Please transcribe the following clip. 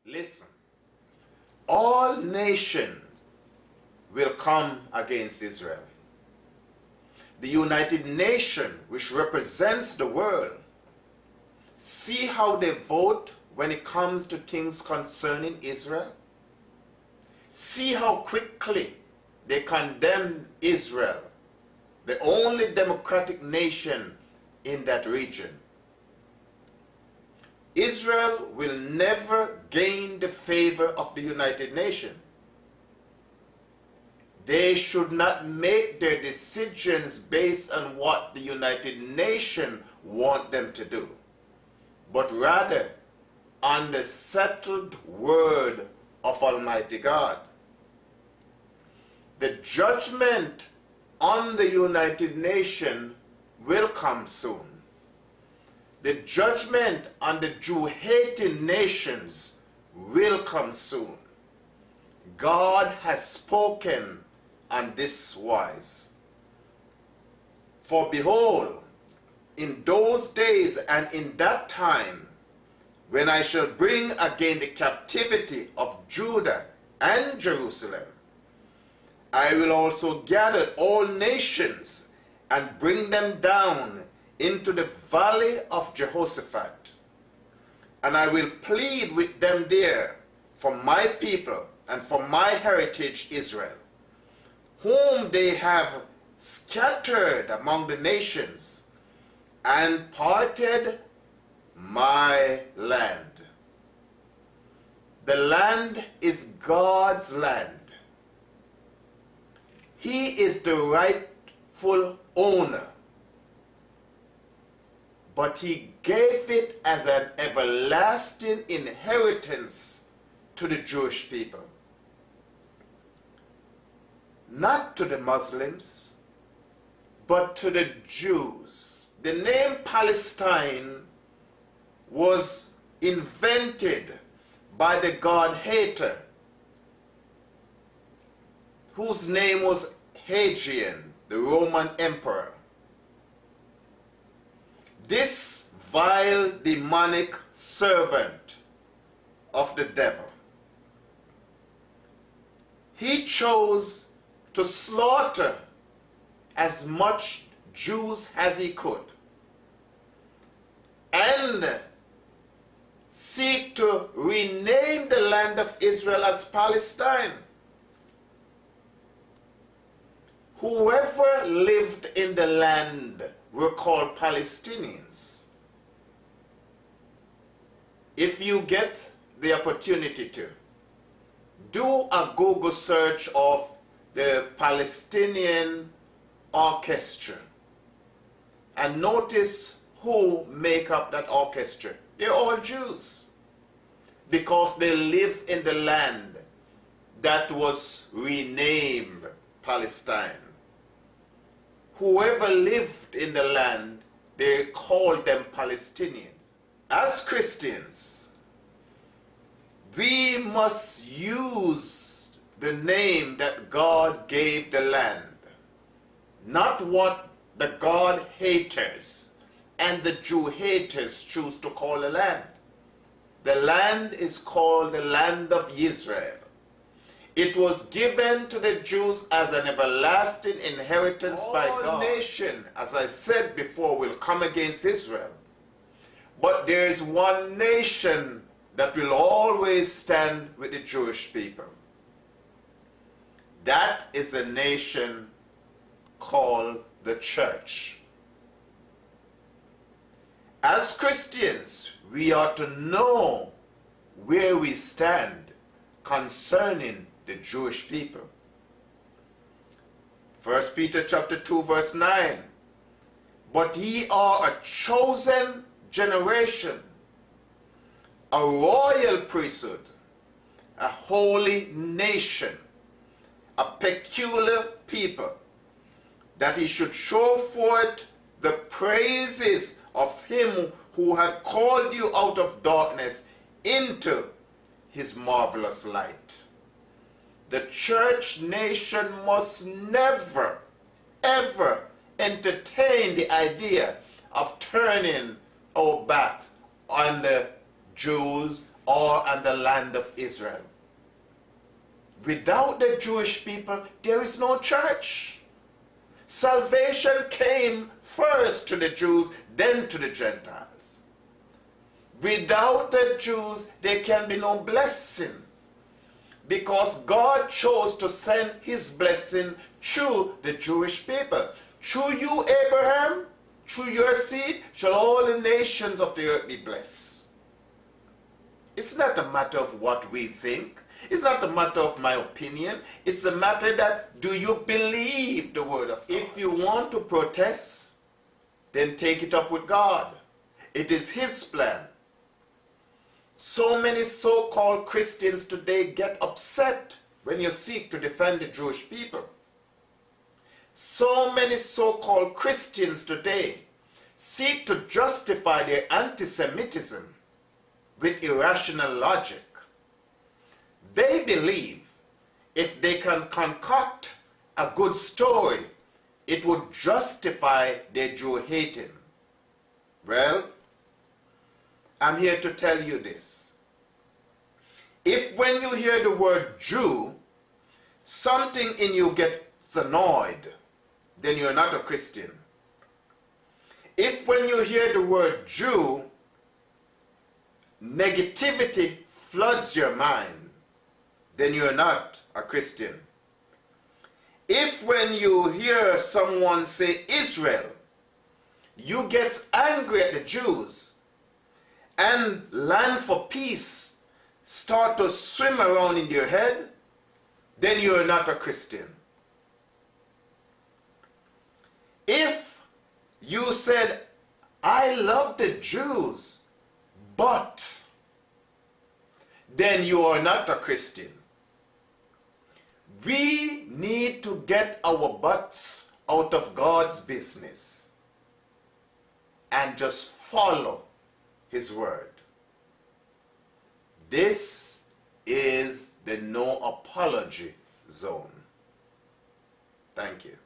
Listen, all nations will come against Israel. The United Nations, which represents the world, see how they vote when it comes to things concerning Israel. See how quickly they condemn Israel, the only democratic nation in that region. Israel will never gain the favor of the United Nations. They should not make their decisions based on what the United Nations want them to do, but rather on the settled word of Almighty God. The judgment on the United Nations will come soon. The judgment on the Jew-hating nations will come soon. God has spoken on this wise. For behold, in those days and in that time, when I shall bring again the captivity of Judah and Jerusalem, I will also gather all nations and bring them down into the valley of Jehoshaphat. And I will plead with them there for my people and for my heritage Israel, whom they have scattered among the nations and parted my land. The land is God's land. He is the rightful owner, but he gave it as an everlasting inheritance to the Jewish people. Not to the Muslims, but to the Jews. The name Palestine was invented by the God-hater, whose name was Hadrian, the Roman emperor. This vile demonic servant of the devil, he chose to slaughter as much Jews as he could and seek to rename the land of Israel as Palestine. Whoever lived in the land were called Palestinians. If you get the opportunity to, do a Google search of the Palestinian orchestra and notice who make up that orchestra. They're all Jews, because they lived in the land that was renamed Palestine. Whoever lived in the land, they called them Palestinians. As Christians, we must use the name that God gave the land, not what the God haters and the Jew haters choose to call the land. The land is called the land of Israel. It was given to the Jews as an everlasting inheritance by God. All nation, as I said before, will come against Israel. But there is one nation that will always stand with the Jewish people. That is a nation called the church. As Christians, we ought to know where we stand concerning the Jewish people. 1 Peter chapter 2 verse 9. But ye are a chosen generation, a royal priesthood, a holy nation, a peculiar people, that he should show forth the praises of him who had called you out of darkness into his marvelous light. The church nation must never, ever entertain the idea of turning our backs on the Jews or on the land of Israel. Without the Jewish people, there is no church. Salvation came first to the Jews, then to the Gentiles. Without the Jews, there can be no blessing, because God chose to send his blessing through the Jewish people. Through you, Abraham, through your seed, shall all the nations of the earth be blessed. It's not a matter of what we think. It's not a matter of my opinion. It's a matter that, do you believe the word of God? If you want to protest, then take it up with God. It is his plan. So many so-called Christians today get upset when you seek to defend the Jewish people. So many so-called Christians today seek to justify their anti-Semitism with irrational logic. They believe if they can concoct a good story, it would justify their Jew hating. Well, I'm here to tell you this. If when you hear the word Jew, something in you gets annoyed, then you're not a Christian. If when you hear the word Jew, negativity floods your mind, then you're not a Christian. If when you hear someone say Israel, you get angry at the Jews, and land for peace start to swim around in your head, then you're not a Christian. If you said, I love the Jews, but, then you are not a Christian. We need to get our butts out of God's business and just follow his word. This is the no apology zone. Thank you.